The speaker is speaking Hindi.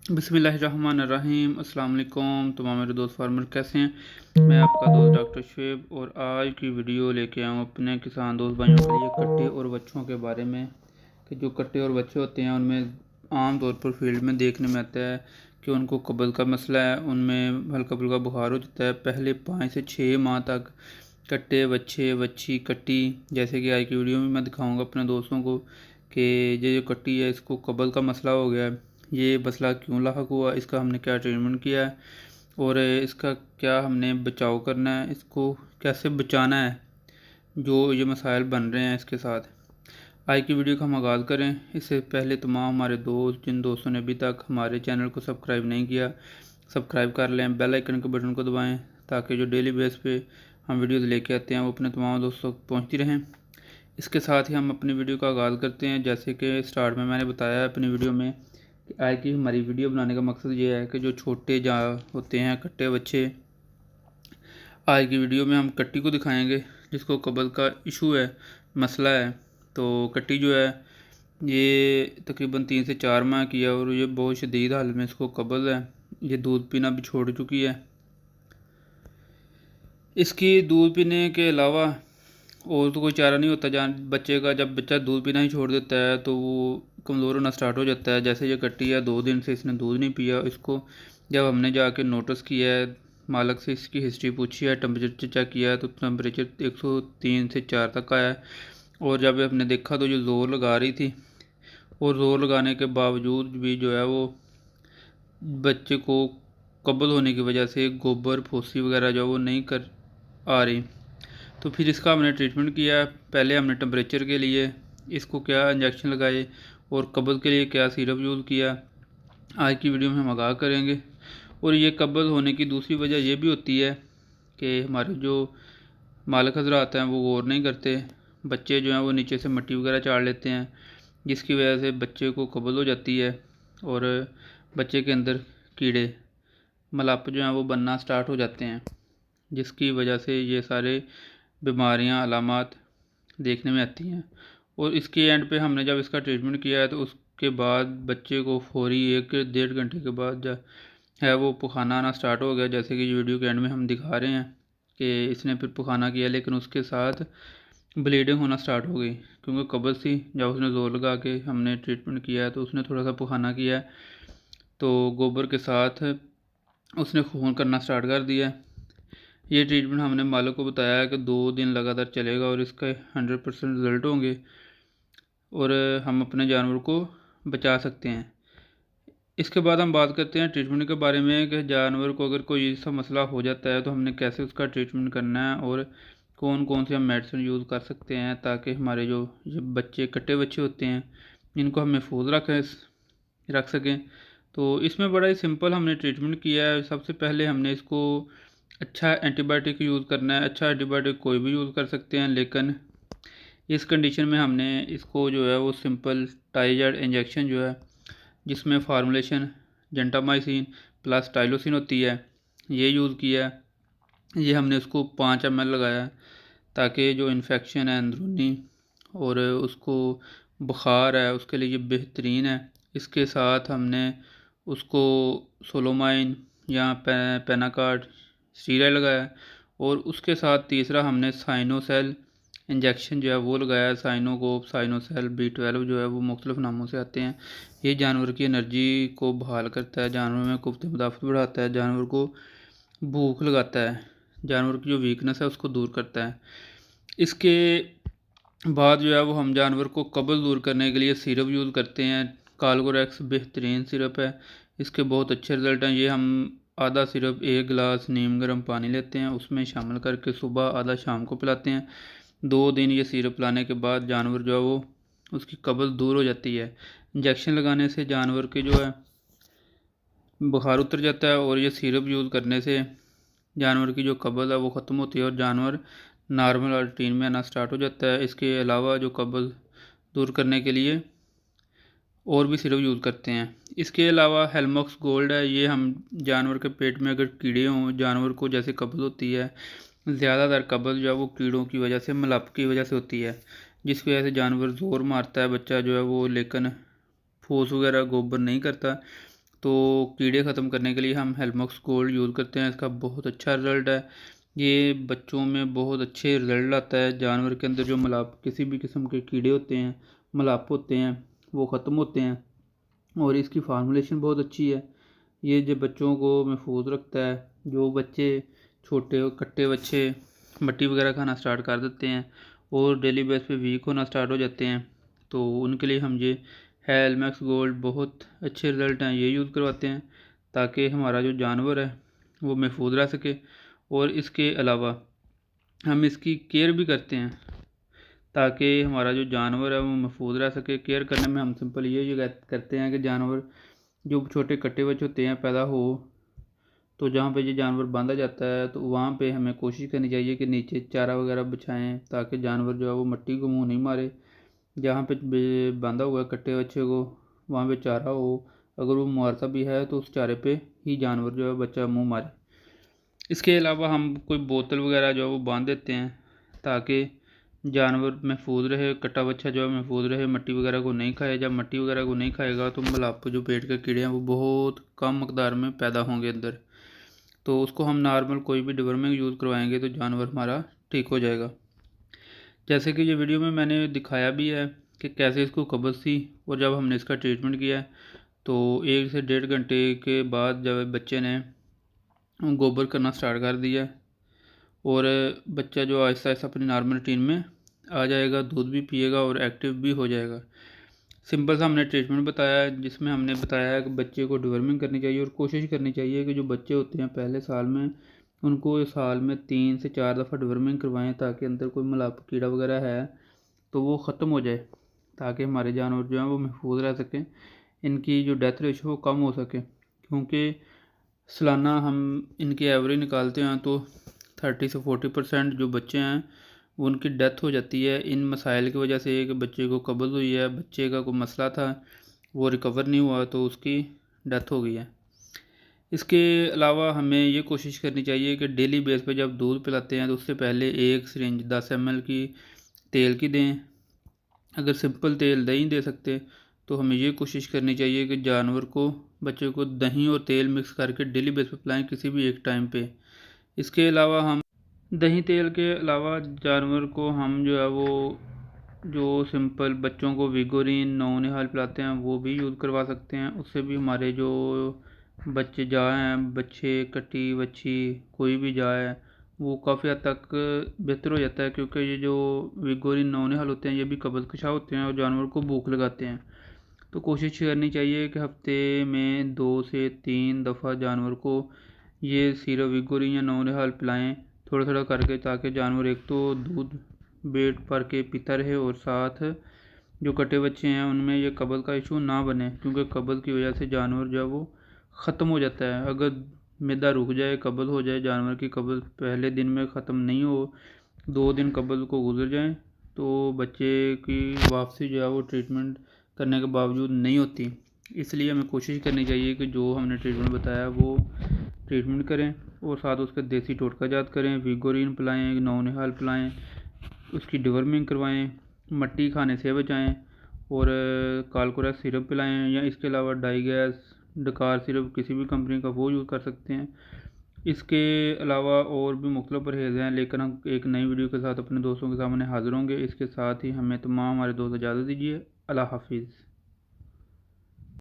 बिस्मिल्लाहिर्रहमानिर्रहीम। अस्सलाम वालेकुम तमाम मेरे दोस्त फार्मर कैसे हैं। मैं आपका दोस्त डॉक्टर शुएब और आज की वीडियो लेके आया हूँ अपने किसान दोस्त भाइयों के लिए कट्टे और बच्चों के बारे में कि जो कट्टे और बच्चे होते हैं उनमें आम तौर पर फील्ड में देखने में आता है कि उनको कब्ज़ का मसला है, उनमें हल्का फुल्का बुखार हो जाता है। पहले 5 से 6 माह तक कट्टे बच्चे बच्ची कट्टी, जैसे कि आज की वीडियो में मैं दिखाऊंगा अपने दोस्तों को कि ये जो कट्टी है इसको कब्ज़ का मसला हो गया है, ये मसला क्यों लाहक हुआ, इसका हमने क्या ट्रीटमेंट किया है और इसका क्या हमने बचाव करना है, इसको कैसे बचाना है जो ये मसाइल बन रहे हैं इसके साथ। आज की वीडियो का हम आगाज़ करें। इससे पहले तमाम हमारे दोस्त जिन दोस्तों ने अभी तक हमारे चैनल को सब्सक्राइब नहीं किया, सब्सक्राइब कर लें, बेल आइकन के बटन को दबाएं ताकि जो डेली बेस पे हम वीडियोस लेके आते हैं वो अपने तमाम दोस्तों तक पहुंचती रहें। इसके साथ ही हम अपनी वीडियो का आगाज़ करते हैं। जैसे कि स्टार्ट में मैंने बताया है अपनी वीडियो में कि आज की हमारी वीडियो बनाने का मकसद ये है कि जो छोटे जा होते हैं कट्टे बच्चे, आज की वीडियो में हम कट्टी को दिखाएंगे जिसको कब्ज़ का इशू है, मसला है। तो कट्टी जो है ये तकरीबन 3 से 4 माह की है और ये बहुत शदीद हालत में इसको कब्ज़ है। ये दूध पीना भी छोड़ चुकी है। इसकी दूध पीने के अलावा और तो कोई चारा नहीं होता। जान बच्चे का जब बच्चा दूध पीना ही छोड़ देता है तो वो कमज़ोर होना स्टार्ट हो जाता है। जैसे ये कट्टी है 2 दिन से इसने दूध नहीं पिया। इसको जब हमने जाके नोटिस किया है, मालक से इसकी हिस्ट्री पूछी है, टेम्परेचर चेक किया है तो टेम्परेचर 103 से 4 तक आया है। और जब हमने देखा तो जो ज़ोर लगा रही थी और ज़ोर लगाने के बावजूद भी जो है वो बच्चे को कब्ज़ होने की वजह से गोबर फूसी वगैरह जो है वो नहीं कर आ रही। तो फिर इसका हमने ट्रीटमेंट किया। पहले हमने टेम्परेचर के लिए इसको क्या इंजेक्शन लगाए और कब्ज़ के लिए क्या सिरप यूज़ किया, आज की वीडियो में हम आगाह करेंगे। और ये कब्ज़ होने की दूसरी वजह ये भी होती है कि हमारे जो मालिक हज़रात हैं वो गौर नहीं करते। बच्चे जो हैं वो नीचे से मिट्टी वगैरह चाड़ लेते हैं जिसकी वजह से बच्चे को कब्ज़ हो जाती है और बच्चे के अंदर कीड़े मलाप जो हैं वो बनना स्टार्ट हो जाते हैं, जिसकी वजह से ये सारे बीमारियां अलामात देखने में आती हैं। और इसके एंड पे हमने जब इसका ट्रीटमेंट किया है तो उसके बाद बच्चे को फौरी 1 डेढ़ घंटे के बाद है वो पखाना आना स्टार्ट हो गया। जैसे कि वीडियो के एंड में हम दिखा रहे हैं कि इसने फिर पखाना किया, लेकिन उसके साथ ब्लीडिंग होना स्टार्ट हो गई क्योंकि कब्ज़ थी। जब उसने ज़ोर लगा के हमने ट्रीटमेंट किया है तो उसने थोड़ा सा पखाना किया है तो गोबर के साथ उसने खून करना स्टार्ट कर दिया। ये ट्रीटमेंट हमने मालिक को बताया है कि 2 दिन लगातार चलेगा और इसका 100% रिज़ल्ट होंगे और हम अपने जानवर को बचा सकते हैं। इसके बाद हम बात करते हैं ट्रीटमेंट के बारे में कि जानवर को अगर कोई ऐसा मसला हो जाता है तो हमने कैसे उसका ट्रीटमेंट करना है और कौन कौन से हम मेडिसिन यूज़ कर सकते हैं ताकि हमारे जो ये बच्चे कट्टे बच्चे होते हैं इनको हम महफूज रख सकें। तो इसमें बड़ा ही सिंपल हमने ट्रीटमेंट किया है। सबसे पहले हमने इसको अच्छा एंटीबायोटिक यूज़ करना है। अच्छा एंटीबायोटिक कोई भी यूज़ कर सकते हैं, लेकिन इस कंडीशन में हमने इसको जो है वो सिंपल टाइजाइड इंजेक्शन जो है जिसमें फार्मूलेशन जेंटामाइसिन प्लस टाइलोसिन होती है ये यूज़ किया है। ये हमने उसको 5 ml लगाया ताकि जो इन्फेक्शन है अंदरूनी और उसको बुखार है उसके लिए ये बेहतरीन है। इसके साथ हमने उसको सोलोमाइन या पेनाकार्ड स्टीराइड लगाया और उसके साथ तीसरा हमने साइनोसेल इंजेक्शन जो है वो लगाया। साइनोकोप साइनोसेल B12 जो है वो मुख्तलिफ नामों से आते हैं। ये जानवर की एनर्जी को बहाल करता है, जानवर में कुव्वत मुदाफ़त बढ़ाता है, जानवर को भूख लगाता है, जानवर की जो वीकनेस है उसको दूर करता है। इसके बाद जो है वो हम जानवर को कब्ज़ दूर करने के लिए सिरप यूज़ करते हैं। कालगोरेक्स बेहतरीन सिरप है, इसके बहुत अच्छे रिज़ल्ट हैं। ये हम आधा सिरप 1 गिलास नीम गर्म पानी लेते हैं उसमें शामिल करके सुबह आधा शाम को पिलाते हैं। 2 दिन ये सिरप लाने के बाद जानवर जो है वो उसकी कब्ज़ दूर हो जाती है। इंजेक्शन लगाने से जानवर के जो है बुखार उतर जाता है और ये सिरप यूज़ करने से जानवर की जो कब्ज़ है वो ख़त्म होती है और जानवर नॉर्मल रूटीन में आना स्टार्ट हो जाता है। इसके अलावा जो कब्ज़ दूर करने के लिए और भी सिरप यूज़ करते हैं। इसके अलावा हेलमॉक्स गोल्ड है, ये हम जानवर के पेट में अगर कीड़े हों, जानवर को जैसे कब्ज़ होती है, ज़्यादातर कब्ज़ जो है वो कीड़ों की वजह से मलाप की वजह से होती है, जिसकी वजह से जानवर ज़ोर मारता है बच्चा जो है वो, लेकिन फूस वगैरह गोबर नहीं करता। तो कीड़े ख़त्म करने के लिए हम हेलमॉक्स गोल्ड यूज़ करते हैं। इसका बहुत अच्छा रिज़ल्ट है। ये बच्चों में बहुत अच्छे रिज़ल्ट आता है। जानवर के अंदर जो मलाप किसी भी किस्म के कीड़े होते हैं, मलाप होते हैं, वो ख़त्म होते हैं और इसकी फार्मूलेशन बहुत अच्छी है। ये जो बच्चों को महफूज रखता है। जो बच्चे छोटे कट्टे बच्चे मट्टी वगैरह खाना स्टार्ट कर देते हैं और डेली बेस पे वीक होना स्टार्ट हो जाते हैं, तो उनके लिए हम ये हेलमैक्स गोल्ड बहुत अच्छे रिज़ल्ट हैं, ये यूज़ करवाते हैं ताकि हमारा जो जानवर है वो महफूज रह सके। और इसके अलावा हम इसकी केयर भी करते हैं ताकि हमारा जो जानवर है वो महफूज रह सके। केयर करने में हम सिंपल ये करते हैं कि जानवर जो छोटे कट्टे बच्चे होते हैं पैदा हो, तो जहाँ पे ये जानवर बांधा जाता है तो वहाँ पे हमें कोशिश करनी चाहिए कि नीचे चारा वगैरह बिछाएं ताकि जानवर जो है वो मिट्टी को मुंह नहीं मारे। जहाँ पे बांधा हुआ है कट्टे बच्चे को, वहाँ पे चारा हो, अगर वो मारता भी है तो उस चारे पे ही जानवर जो है बच्चा मुंह मारे। इसके अलावा हम कोई बोतल वगैरह जो है वो बांध देते हैं ताकि जानवर महफूज रहे, कट्टा बच्चा जो है महफूज रहे, मिट्टी वगैरह को नहीं खाए। जब मिट्टी वगैरह को नहीं खाएगा तो मलाप जो पेट के कीड़े हैं वो बहुत कम मकदार में पैदा होंगे अंदर, तो उसको हम नॉर्मल कोई भी डिवर्मिंग यूज़ करवाएंगे तो जानवर हमारा ठीक हो जाएगा। जैसे कि ये वीडियो में मैंने दिखाया भी है कि कैसे इसको कब्ज़ थी और जब हमने इसका ट्रीटमेंट किया तो 1 से 1.5 घंटे के बाद जब बच्चे ने गोबर करना स्टार्ट कर दिया और बच्चा जो आहिस्ता आहिस्ता अपनी नॉर्मल रूटीन में आ जाएगा, दूध भी पिएगा और एक्टिव भी हो जाएगा। सिंपल सा हमने ट्रीटमेंट बताया है जिसमें हमने बताया है कि बच्चे को डिवर्मिंग करनी चाहिए और कोशिश करनी चाहिए कि जो बच्चे होते हैं पहले साल में उनको साल में 3 से 4 दफ़ा डिवर्मिंग करवाएं ताकि अंदर कोई मलाप कीड़ा वगैरह है तो वो ख़त्म हो जाए, ताकि हमारे जानवर जो हैं वो महफूज रह सकें, इनकी जो डेथ रेशो वो कम हो सके। क्योंकि सालाना हम इनकी एवरेज निकालते हैं तो 30 से 40% जो बच्चे हैं उनकी डेथ हो जाती है इन मसाइल की वजह से कि बच्चे को कब्ज़ हुई है, बच्चे का कोई मसला था वो रिकवर नहीं हुआ तो उसकी डेथ हो गई है। इसके अलावा हमें ये कोशिश करनी चाहिए कि डेली बेस पे जब दूध पिलाते हैं तो उससे पहले 1 सिरिंज 10 ml की तेल की दें। अगर सिंपल तेल नहीं दे सकते तो हमें ये कोशिश करनी चाहिए कि जानवर को बच्चे को दही और तेल मिक्स करके डेली बेस पे पिलाएं किसी भी एक टाइम पे। इसके अलावा हम दही तेल के अलावा जानवर को हम जो है वो जो सिंपल बच्चों को विगोरिन नौनिहाल पिलाते हैं वो भी यूज़ करवा सकते हैं। उससे भी हमारे जो बच्चे जाए हैं, बच्चे कटी बच्ची कोई भी जाए वो काफ़ी हद तक बेहतर हो जाता है, क्योंकि ये जो विगोरिन नौनिहाल होते हैं ये भी कब्ज़ कशा होते हैं और जानवर को भूख लगाते हैं। तो कोशिश करनी चाहिए कि हफ्ते में 2 से 3 दफ़ा जानवर को ये सिरप विगोरिन या नौनिहाल पिलाएं थोड़ा थोड़ा करके, ताकि जानवर एक तो दूध पेट भर के पीता रहे और साथ जो कटे बच्चे हैं उनमें ये कब्ज़ का इशू ना बने, क्योंकि कब्ज़ की वजह से जानवर जो है वो ख़त्म हो जाता है। अगर मैदा रुक जाए, कब्ज़ हो जाए, जानवर की कब्ज़ पहले दिन में ख़त्म नहीं हो, 2 दिन कब्ज़ को गुजर जाएं तो बच्चे की वापसी जो है वो ट्रीटमेंट करने के बावजूद नहीं होती। इसलिए हमें कोशिश करनी चाहिए कि जो हमने ट्रीटमेंट बताया वो ट्रीटमेंट करें और साथ उसका देसी टोटका जात करें। विगोरिन पिलाएँ, नौनिहाल पिलाएँ, उसकी डिवर्मिंग करवाएं, मिट्टी खाने से बचाएं और कालकोरेक्स सिरप पिलाएं या इसके अलावा डाइगैस डकार सिरप किसी भी कंपनी का वो यूज़ कर सकते हैं। इसके अलावा और भी मुख्तलिफ परहेज़ हैं, लेकिन हम एक नई वीडियो के साथ अपने दोस्तों के सामने हाज़िर होंगे। इसके साथ ही हमें तमाम हमारे दोस्त इजाज़त दीजिए। अल्लाह हाफिज़।